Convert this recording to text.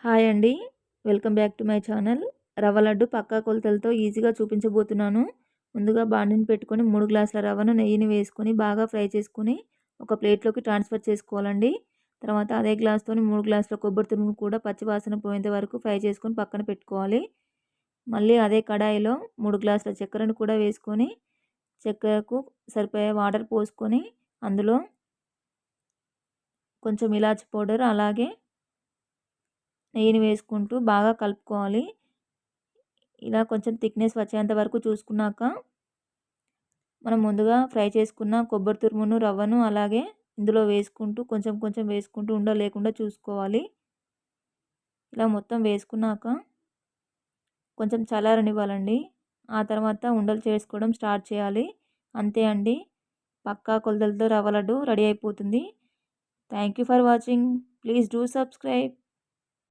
Hi అండి. Welcome back to my channel. రవ్వ లడ్డు పక్కా కొలతలతో ఈజీగా చూపించబోతున్నాను. ముందుగా బాండిని పెట్టుకొని 3 గ్లాసుల రవ్వను నెయ్యిని వేసుకొని బాగా ఫ్రై చేసుకొని ఒక ప్లేట్లోకి ట్రాన్స్ఫర్ చేసుకోవాలండి. తర్వాత అదే గ్లాస్‌తోని 3 గ్లాసుల కొబ్బరి తురుము కూడా పచ్చి వాసన పోయేంత వరకు ఫ్రై చేసుకొని పక్కన పెట్టుకోవాలి. మళ్ళీ అదే కడాయిలో 3 గ్లాసుల చక్కెరను కూడా వేసుకొని చక్కెరకు సరిపోయే వాటర్ పోసుకొని అందులో కొంచెం ఇలాచి పౌడర్ అలాగే నెయ్యిని వేసుకుంటూ బాగా కలుపుకోవాలి. ఇలా కొంచెం థిక్‌నెస్ వచ్చేంత వరకు చూసుకున్నాక మనం ముందుగా ఫ్రై చేసుకున్న కొబ్బరి తురుమును, రవ్వను అలాగే ఇందులో వేసుకుంటూ కొంచెం కొంచెం వేసుకుంటూ ఉండలు లేకుండా చూసుకోవాలి. ఇలా మొత్తం వేసుకున్నాక కొంచెం చల్లారనివ్వాలండి. ఆ తర్వాత ఉండలు చేసుకోవడం స్టార్ట్ చేయాలి. అంతే అండి. పక్కా కొలతలతో రవ్వ లడ్డు రెడీ అయిపోతుంది. Thank you for watching. Please do subscribe.